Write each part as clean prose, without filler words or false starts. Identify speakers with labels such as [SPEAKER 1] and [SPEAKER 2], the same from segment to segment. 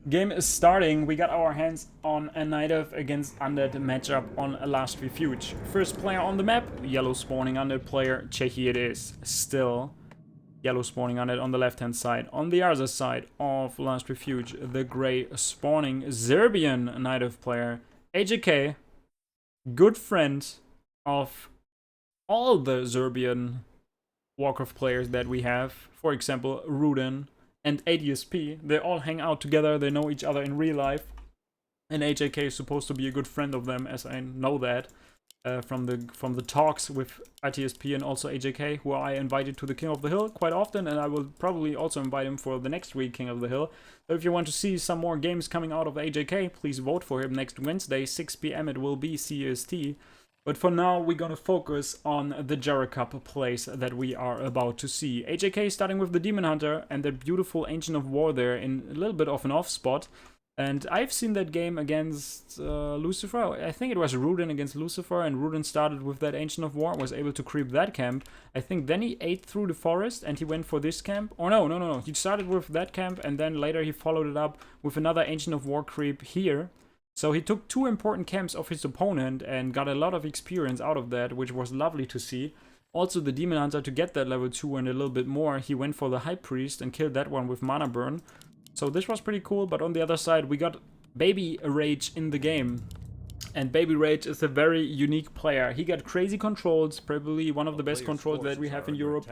[SPEAKER 1] Game is starting. We got our hands on a Night Elf against Undead matchup on a Last Refuge. First player on the map, yellow spawning Undead player. Cechi it is. Still yellow spawning Undead on the left hand side. On the other side of Last Refuge, the gray spawning Serbian Night Elf player. AJK, good friend of all the Serbian Warcraft players that we have. For example, Rudin and ADSP, they all hang out together, they know each other in real life. And AJK is supposed to be a good friend of them, as I know that from the talks with ATSP and also AJK, who I invited to the King of the Hill quite often, and I will probably also invite him for the next week King of the Hill. So if you want to see some more games coming out of AJK, please vote for him next Wednesday, 6 PM it will be CST. But for now, we're gonna focus on the GERA Cup plays that we are about to see. AJK starting with the Demon Hunter and that beautiful Ancient of War there in a little bit of an off spot. And I've seen that game against Lucifer. I think it was Rudin against Lucifer, and Rudin started with that Ancient of War, was able to creep that camp. I think then he ate through the forest and he went for this camp. Or no. He started with that camp and then later he followed it up with another Ancient of War creep here. So he took two important camps of his opponent and got a lot of experience out of that, which was lovely to see. Also the Demon Hunter, to get that level 2 and a little bit more, he went for the High Priest and killed that one with Mana Burn. So this was pretty cool, but on the other side we got Baby Rage in the game. And Baby Rage is a very unique player. He got crazy controls, probably one of the best controls that we have in Europe.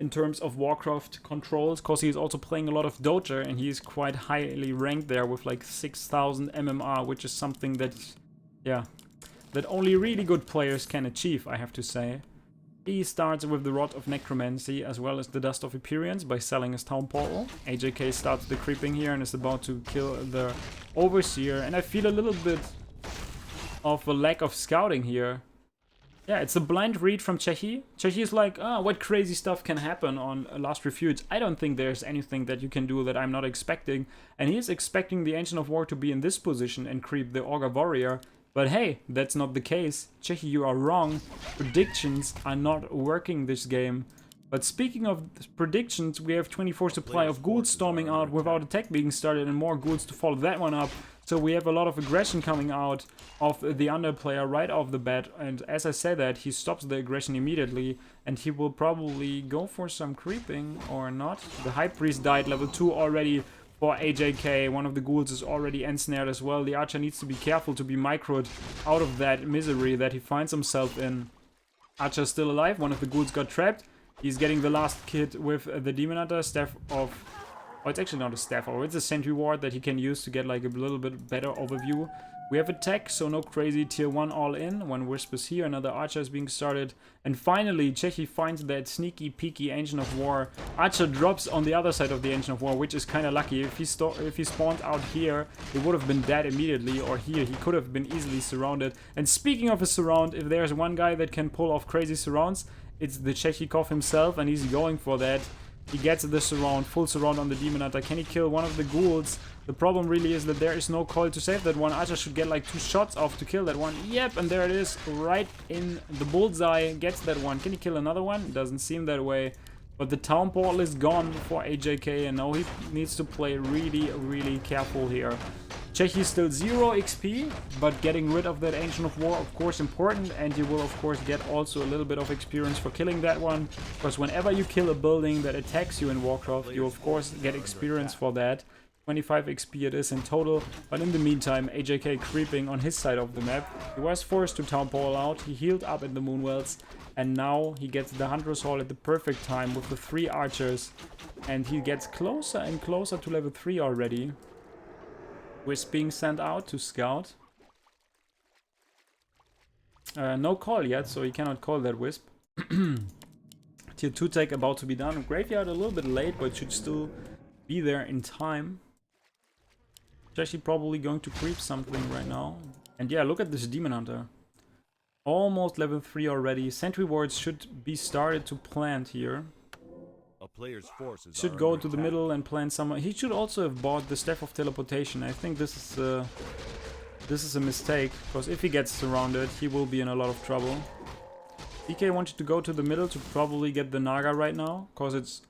[SPEAKER 1] In terms of Warcraft controls, because he's also playing a lot of Doja and he's quite highly ranked there with like 6,000 MMR, which is something that, yeah, that only really good players can achieve, I have to say. He starts with the Rod of Necromancy as well as the Dust of Appearance by selling his Town Portal. AJK starts the creeping here and is about to kill the Overseer, and I feel a little bit of a lack of scouting here. Yeah, it's a blind read from Cechi. Cechi is like, what crazy stuff can happen on Last Refuge? I don't think there's anything that you can do that I'm not expecting. And he is expecting the Ancient of War to be in this position and creep the Augur Warrior. But hey, that's not the case. Cechi, you are wrong. Predictions are not working this game. But speaking of predictions, we have 24 supply of ghouls storming out without attack being started and more ghouls to follow that one up. So we have a lot of aggression coming out of the Undead player right off the bat. And as I said that, he stops the aggression immediately. And he will probably go for some creeping or not. The High Priest died level 2 already for AJK. One of the ghouls is already ensnared as well. The Archer needs to be careful to be microed out of that misery that he finds himself in. Archer's still alive. One of the ghouls got trapped. He's getting the last kit with the Demon Hunter, Staff of... Oh, it's actually not a Staff, or it's a Sentry Ward that he can use to get like a little bit better overview. We have attack, so no crazy tier 1 all in. One Wisp is here, another Archer is being started. And finally, Cechi finds that sneaky, peeky Ancient of War. Archer drops on the other side of the Ancient of War, which is kind of lucky. If he spawned out here, he would have been dead immediately, or here, he could have been easily surrounded. And speaking of a surround, if there's one guy that can pull off crazy surrounds, it's the Chechikov himself, and he's going for that. He gets the surround, full surround on the Demon Hunter. Can he kill one of the ghouls? The problem really is that there is no coil to save that one. Archer should get like 2 shots off to kill that one. Yep, and there it is, right in the bullseye. Gets that one. Can he kill another one? Doesn't seem that way. But the Town Portal is gone for AJK, and now he needs to play really, really careful here. Cechi still 0 XP, but getting rid of that Ancient of War, of course, important. And you will, of course, get also a little bit of experience for killing that one. Because whenever you kill a building that attacks you in Warcraft, you, of course, get experience for that. 25 XP it is in total. But in the meantime, AJK creeping on his side of the map. He was forced to Town Portal out. He healed up in the Moonwells. And now he gets the Hunter's Hall at the perfect time with the 3 archers. And he gets closer and closer to level 3 already. Wisp being sent out to scout. No call yet, so he cannot call that Wisp. Tier 2 take about to be done. Graveyard a little bit late, but should still be there in time. Actually probably going to creep something right now. And yeah, look at this Demon Hunter. Almost level 3 already. Sentry Wards should be started to plant here.
[SPEAKER 2] A player's forces
[SPEAKER 1] should go to the middle and plant somewhere. He should also have bought the Staff of Teleportation. I think this is a mistake, because if he gets surrounded, he will be in a lot of trouble. DK wanted to go to the middle to probably get the Naga right now, because it's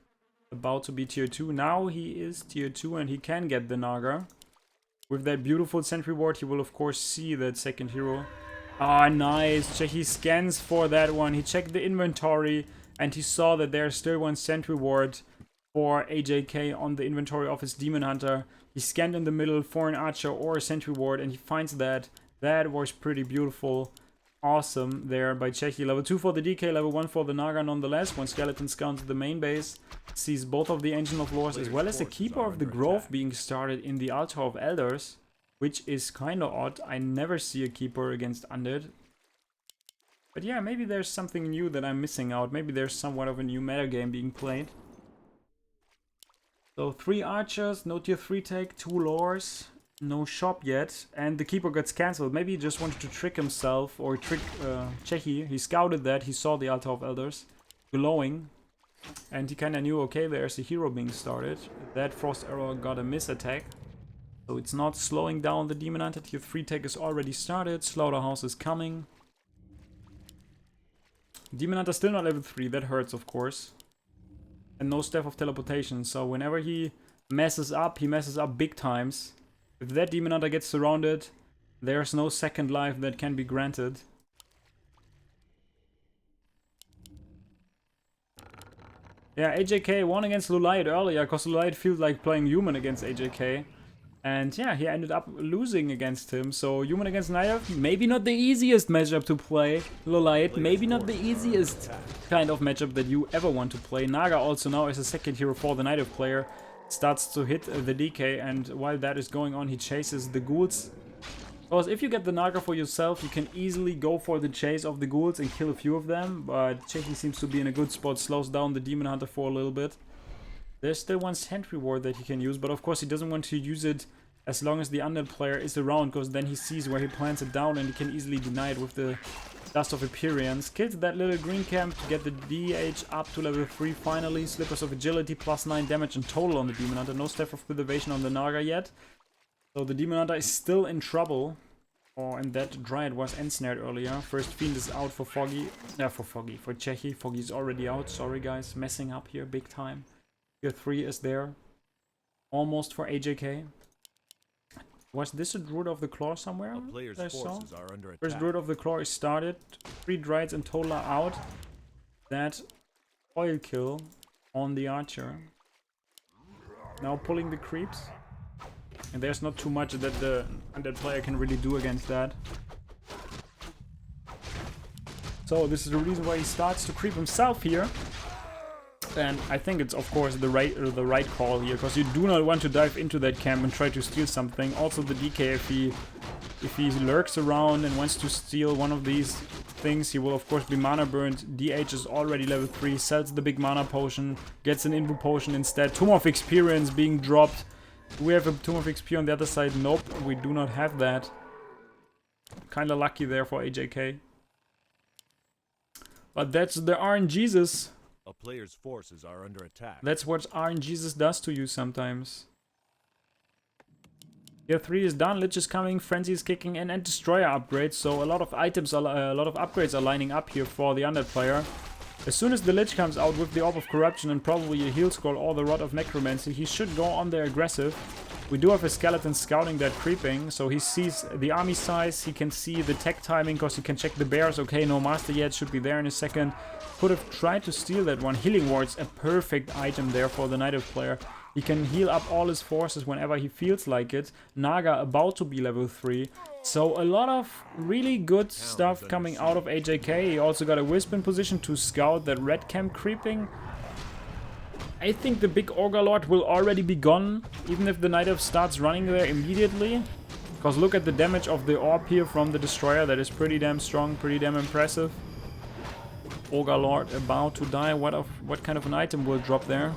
[SPEAKER 1] about to be tier 2. Now he is tier 2 and he can get the Naga. With that beautiful sentry ward, he will of course see that second hero. Ah, nice. Cechi scans for that one. He checked the inventory and he saw that there's still one sentry ward for AJK on the inventory of his Demon Hunter. He scanned in the middle for an archer or a sentry ward and he finds that. That was pretty beautiful. Awesome there by Cechi. Level 2 for the DK, level 1 for the Naga nonetheless. One skeleton scouts the main base. Sees both of the Ancient of Lords as well as the Keeper of the Grove being started in the Altar of Elders. Which is kinda odd. I never see a Keeper against Undead. But yeah, maybe there's something new that I'm missing out. Maybe there's somewhat of a new meta game being played. So 3 archers, no tier 3 take, 2 lores, no shop yet, and the Keeper gets cancelled. Maybe he just wanted to trick himself, or trick Cechi. He scouted that, he saw the Altar of Elders glowing, and he kinda knew, okay, there's a hero being started. That Frost Arrow got a miss attack. So it's not slowing down the Demon Hunter. Tier 3 tech is already started. Slaughterhouse is coming. Demon Hunter still not level 3. That hurts, of course. And no Staff of Teleportation. So whenever he messes up big times. If that Demon Hunter gets surrounded, there's no second life that can be granted. Yeah, AJK won against Lulite earlier, because Lulite feels like playing human against AJK. And yeah, he ended up losing against him. So human against Night Elf, maybe not the easiest matchup to play. Lolite, maybe not the easiest kind of matchup that you ever want to play. Naga also now as a second hero for the Night Elf player starts to hit the DK, and while that is going on, he chases the ghouls. Because if you get the Naga for yourself, you can easily go for the chase of the ghouls and kill a few of them. But Cechi seems to be in a good spot, slows down the Demon Hunter for a little bit. There's still one sentry ward that he can use, but of course he doesn't want to use it as long as the Undead player is around, because then he sees where he plants it down and he can easily deny it with the Dust of Appearance. Kills that little green camp to get the DH up to level 3 finally. Slippers of Agility, plus 9 damage in total on the Demon Hunter. No Staff of Preservation on the Naga yet. So the Demon Hunter is still in trouble. Oh, and that Dryad was ensnared earlier. First Fiend is out for Foggy. For Cechi. Foggy is already out. Sorry guys, messing up here big time. Tier 3 is there. Almost for AJK. Was this a Druid of the Claw somewhere?
[SPEAKER 2] A player's forces are under attack.
[SPEAKER 1] First Druid of the Claw is started. 3 Dryads in total are out. That oil kill on the archer. Now pulling the creeps. And there's not too much that the Undead player can really do against that. So this is the reason why he starts to creep himself here. And I think it's of course the right call here, because you do not want to dive into that camp and try to steal something. Also the DK, if he lurks around and wants to steal one of these things, he will of course be mana burned. DH is already level 3, sells the big mana potion, gets an invo potion instead. Tomb of Experience being dropped. Do we have a Tomb of XP on the other side? Nope, we do not have that. Kinda lucky there for AJK. But that's the RNGesus.
[SPEAKER 2] A player's forces are under attack.
[SPEAKER 1] That's what RNGesus does to you sometimes. Tier 3 is done, Lich is coming, Frenzy is kicking in, and Destroyer upgrades. So a lot of upgrades are lining up here for the Undead player. As soon as the Lich comes out with the Orb of Corruption and probably a Heal Scroll or the Rod of Necromancy, he should go on there aggressive. We do have a skeleton scouting that creeping, so he sees the army size, he can see the tech timing, because he can check the bears. Okay, no master yet, should be there in a second. Could have tried to steal that one. Healing Ward's a perfect item there for the Night Elf player. He can heal up all his forces whenever he feels like it. Naga about to be level 3. So a lot of really good stuff coming out of AJK. He also got a Wisp in position to scout that red camp creeping. I think the big Ogre Lord will already be gone, even if the Night Elf starts running there immediately. Because look at the damage of the Orb here from the Destroyer. That is pretty damn strong, pretty damn impressive. Ogre Lord about to die. What kind of an item will drop there?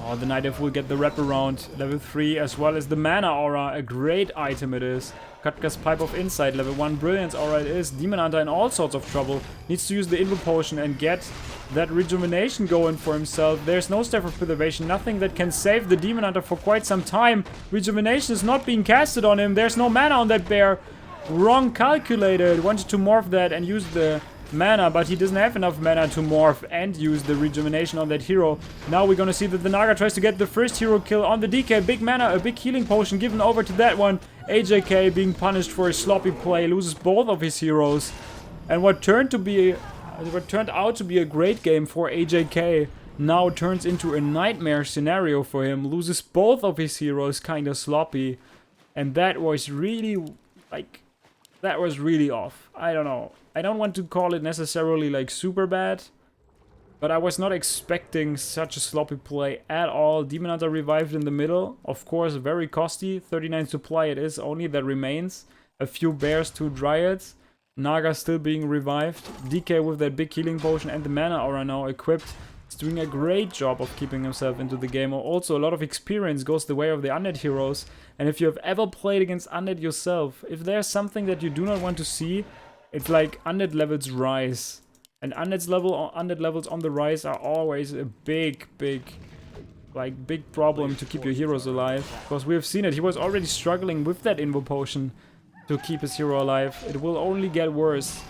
[SPEAKER 1] Oh, the Night Elf will get the wraparound, level 3, as well as the Mana Aura. A great item it is. Katka's Pipe of Insight, level 1 Brilliance Aura it is. Demon Hunter in all sorts of trouble. Needs to use the Invo Potion and get that rejuvenation going for himself. There's no Staff of Preservation, nothing that can save the Demon Hunter for quite some time. Rejuvenation is not being casted on him. There's no mana on that bear. Wrong calculated. Wanted to morph that and use the mana, but he doesn't have enough mana to morph and use the rejuvenation on that hero. Now we're gonna see that the Naga tries to get the first hero kill on the DK. Big mana, a big healing potion given over to that one. AJK being punished for a sloppy play, loses both of his heroes. And what turned out to be a great game for AJK now turns into a nightmare scenario for him. Loses both of his heroes kinda sloppy. And that was really, like, that was really off. I don't know. I don't want to call it necessarily, like, super bad. But I was not expecting such a sloppy play at all. Demon Hunter revived in the middle. Of course, very costly. 39 supply it is, only that remains. A few bears, 2 dryads. Naga still being revived. DK with that big healing potion and the mana aura now equipped. He's doing a great job of keeping himself into the game. Also, a lot of experience goes the way of the undead heroes. And if you have ever played against undead yourself, if there's something that you do not want to see, it's like undead levels rise. And undead levels on the rise are always a big problem to keep your heroes alive. Because we have seen it. He was already struggling with that invo potion to keep his hero alive. It will only get worse.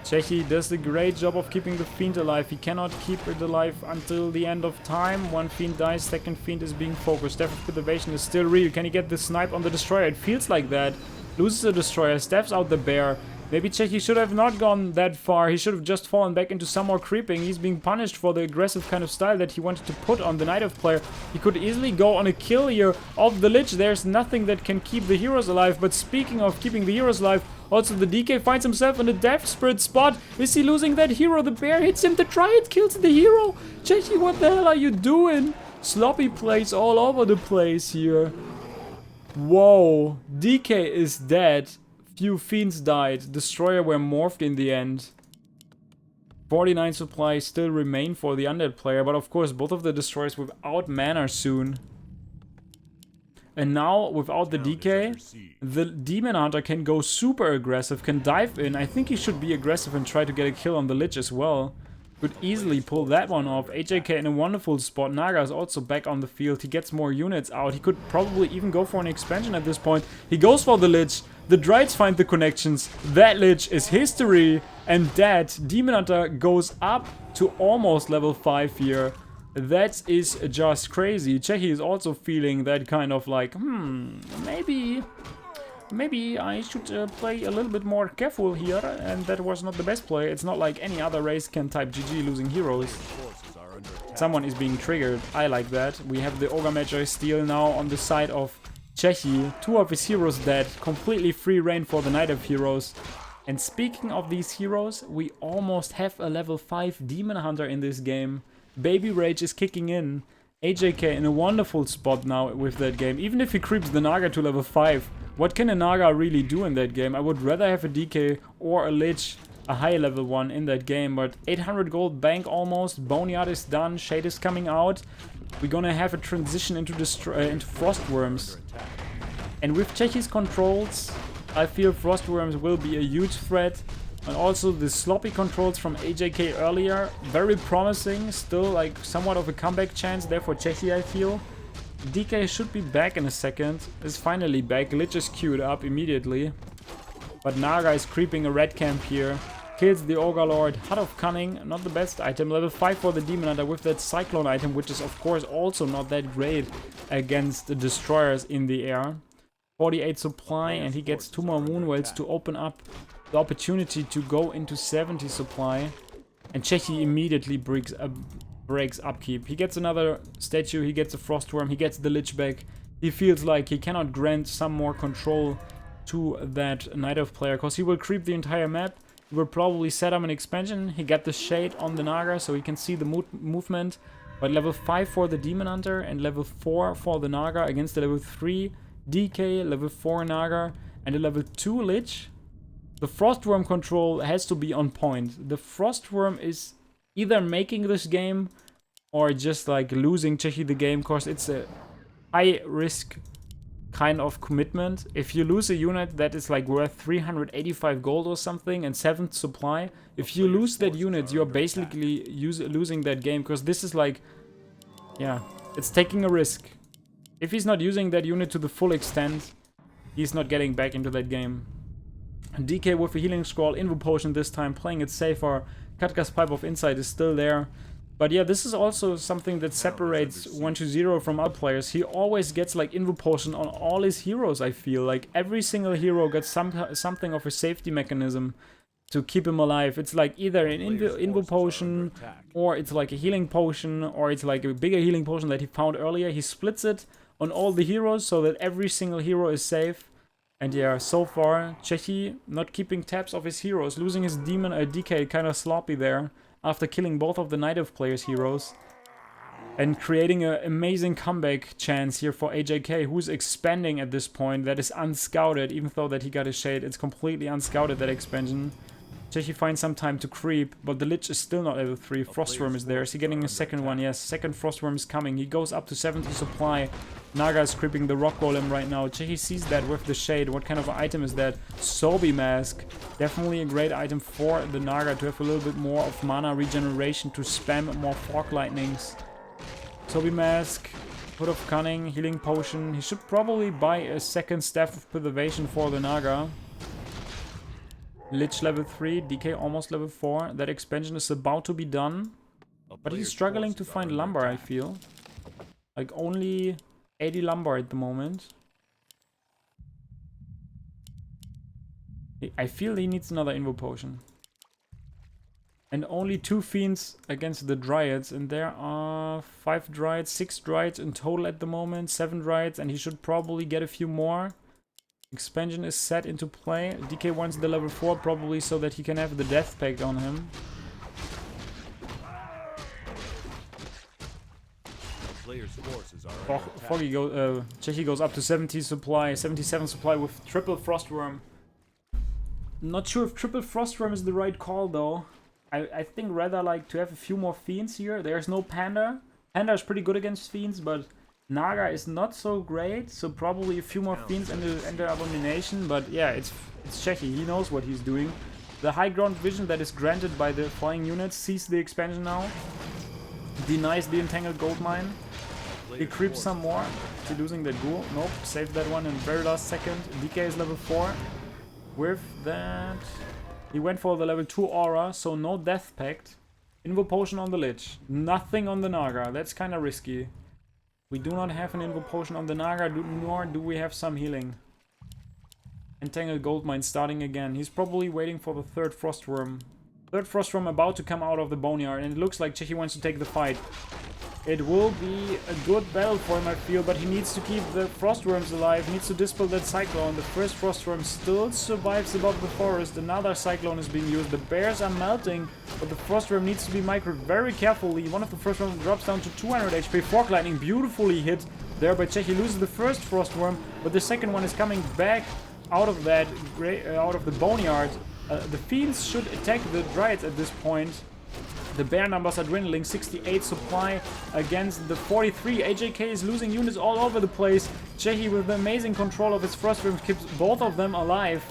[SPEAKER 1] Cechi does a great job of keeping the Fiend alive. He cannot keep it alive until the end of time. One Fiend dies, second Fiend is being focused. Staff of Preservation is still real. Can he get the snipe on the Destroyer? It feels like that. Loses the Destroyer, staffs out the Bear. Maybe Cechi should have not gone that far. He should have just fallen back into some more creeping. He's being punished for the aggressive kind of style that he wanted to put on the Night Elf player. He could easily go on a kill here of the Lich. There's nothing that can keep the heroes alive. But speaking of keeping the heroes alive, also the DK finds himself in a desperate spot. Is he losing that hero? The Bear hits him. The Dryad kills the hero. Cechi, what the hell are you doing? Sloppy plays all over the place here. Whoa. DK is dead. Few Fiends died. Destroyer were morphed in the end. 49 supply still remain for the undead player, but of course both of the Destroyers without mana soon. And now, without the DK, the Demon Hunter can go super aggressive, can dive in. I think he should be aggressive and try to get a kill on the Lich as well. Could easily pull that one off. AJK in a wonderful spot. Naga is also back on the field. He gets more units out. He could probably even go for an expansion at this point. He goes for the Lich. The Dryads find the connections. That Lich is history. And that Demon Hunter goes up to almost level 5 here. That is just crazy. Cechi is also feeling that kind of like, maybe I should play a little bit more careful here, and that was not the best play. It's not like any other race can type GG losing heroes. Someone is being triggered. I like that. We have the Ogre Magi Steel now on the side of Cechi. 2 of his heroes dead. Completely free reign for the Night Elf heroes. And speaking of these heroes, we almost have a level 5 Demon Hunter in this game. Baby Rage is kicking in. AJK in a wonderful spot now with that game. Even if he creeps the Naga to level 5, what can a Naga really do in that game? I would rather have a DK or a Lich, a high level one in that game. But 800 gold bank almost. Boneyard is done. Shade is coming out. We're gonna have a transition into Frostworms. And with Cechi's controls, I feel Frostworms will be a huge threat. And also the sloppy controls from AJK earlier, very promising. Still like somewhat of a comeback chance there for Cechi, I feel. DK should be back in a second. Is finally back. Lich is queued up immediately. But Naga is creeping a red camp here. Kills the Ogre Lord. Hut of Cunning, not the best item. Level 5 for the Demon Hunter with that Cyclone item, which is of course also not that great against the Destroyers in the air. 48 supply, and he gets 2 more Moonwells to open up the opportunity to go into 70 supply. And Cechi immediately breaks upkeep. He gets another statue, he gets a Frostworm, he gets the Lich back. He feels like he cannot grant some more control to that Night Elf player, because he will creep the entire map. He will probably set up an expansion. He got the Shade on the Naga, so he can see the movement. But level 5 for the Demon Hunter and level 4 for the Naga against the level 3 DK, level 4 Naga, and a level 2 Lich. The Frostworm control has to be on point. The Frostworm is either making this game or just like losing Cechi the game, because it's a high risk kind of commitment. If you lose a unit that is like worth 385 gold or something and 7th supply, if you lose that unit, you're basically losing that game, because this is like, yeah, it's taking a risk. If he's not using that unit to the full extent, he's not getting back into that game. DK with a healing scroll, Invo Potion this time, playing it safer. Katka's Pipe of Insight is still there. But yeah, this is also something that separates 1-0 from other players. He always gets like Invo Potion on all his heroes, I feel. Like every single hero gets something of a safety mechanism to keep him alive. It's like either an Invo Potion, or it's like a healing potion, or it's like a bigger healing potion that he found earlier. He splits it on all the heroes so that every single hero is safe. And yeah, so far, Cechi not keeping tabs of his heroes, losing his demon DK kind of sloppy there after killing both of the Night Elf players' heroes. And creating an amazing comeback chance here for AJK, who's expanding at this point. That is unscouted, even though that he got a shade. It's completely unscouted, that expansion. Cechi finds some time to creep, but the Lich is still not level 3. Frostworm is there. Is he getting a second one? Yes, second Frostworm is coming. He goes up to 70 supply. Naga is creeping the Rock Golem right now. Cechi sees that with the shade. What kind of item is that? Sobi Mask. Definitely a great item for the Naga to have a little bit more of mana regeneration to spam more Fog Lightnings. Sobi Mask, Hood of Cunning, Healing Potion. He should probably buy a second Staff of Preservation for the Naga. Lich level 3, DK almost level 4. That expansion is about to be done. But he's struggling to find lumber, I feel. Like only 80 lumber at the moment. I feel he needs another Invo Potion. And only 2 Fiends against the Dryads. And there are 5 Dryads, 6 Dryads in total at the moment. 7 Dryads, and he should probably get a few more. Expansion is set into play. DK wants the level 4 probably so that he can have the Death Pact on him. Cechi goes up to 70 supply, 77 supply with triple Frostworm. Not sure if triple Frostworm is the right call though. I think rather like to have a few more Fiends here. There's no Panda. Panda is pretty good against Fiends, but Naga is not so great, so probably a few more Fiends enter Abomination, but yeah, it's Cechi, he knows what he's doing. The high ground vision that is granted by the flying units sees the expansion now, denies the Entangled Goldmine, he creeps some more, is he losing the ghoul? Nope, saved that one in very last second. DK is level 4, with that, he went for the level 2 aura, so no Death Pact, Invo Potion on the Lich, nothing on the Naga, that's kinda risky. We do not have an Invo Potion on the Naga, nor do we have some healing. Entangled Goldmine starting again. He's probably waiting for the third Frostworm. Third Frostworm about to come out of the Boneyard, and it looks like Cechi wants to take the fight. It will be a good battle for him, I feel, but he needs to keep the Frostworms alive, needs to dispel that Cyclone. The first Frostworm still survives above the forest, another Cyclone is being used, the bears are melting, but the Frostworm needs to be microed very carefully. One of the Frostworms drops down to 200 HP, Fog Lightning beautifully hit there by Cechi, loses the first Frostworm, but the second one is coming back out of that, out of the Boneyard. The Fiends should attack the Dryads at this point. The bear numbers are dwindling, 68 supply against the 43. AJK is losing units all over the place. Cechi with the amazing control of his Frostworm keeps both of them alive.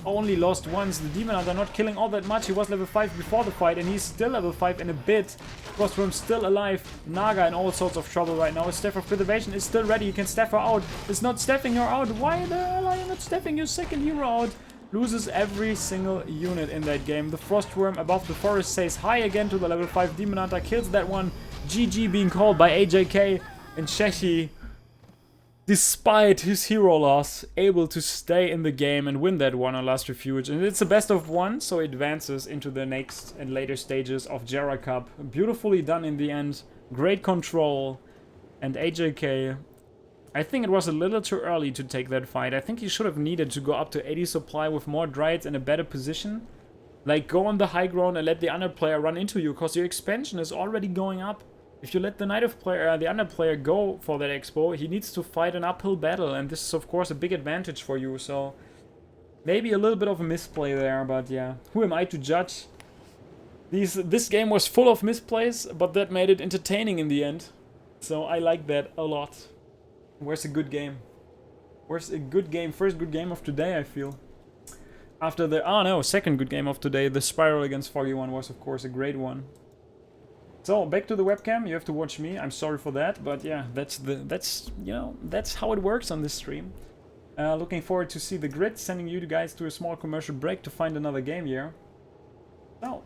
[SPEAKER 1] Only lost once. The Demon Hunter not killing all that much. He was level 5 before the fight and he's still level 5 in a bit. Frostworm still alive. Naga in all sorts of trouble right now. His Staff of Preservation is still ready. You can staff her out. It's not staffing her out. Why the hell are you not staffing your second hero out? Loses every single unit in that game. The Frostworm above the forest says hi again to the level 5 Demon Hunter. Kills that one. GG being called by AJK. And Cechi, despite his hero loss, able to stay in the game and win that one on Last Refuge. And it's a best of 1, so it advances into the next and later stages of GERA Cup. Beautifully done in the end. Great control. And AJK, I think it was a little too early to take that fight. I think he should have needed to go up to 80 supply with more Dryads in a better position. Like, go on the high ground and let the under player run into you, because your expansion is already going up. If you let the the under player go for that expo, he needs to fight an uphill battle, and this is of course a big advantage for you, so maybe a little bit of a misplay there, but yeah, who am I to judge? This game was full of misplays, but that made it entertaining in the end, so I like that a lot. Where's a good game? Where's a good game? First good game of today, I feel. After the... oh no, second good game of today. The Spiral against Foggy one was of course a great one. So, back to the webcam. You have to watch me. I'm sorry for that, but yeah, that's you know, that's how it works on this stream. Looking forward to see the grid, sending you guys to a small commercial break to find another game here. So,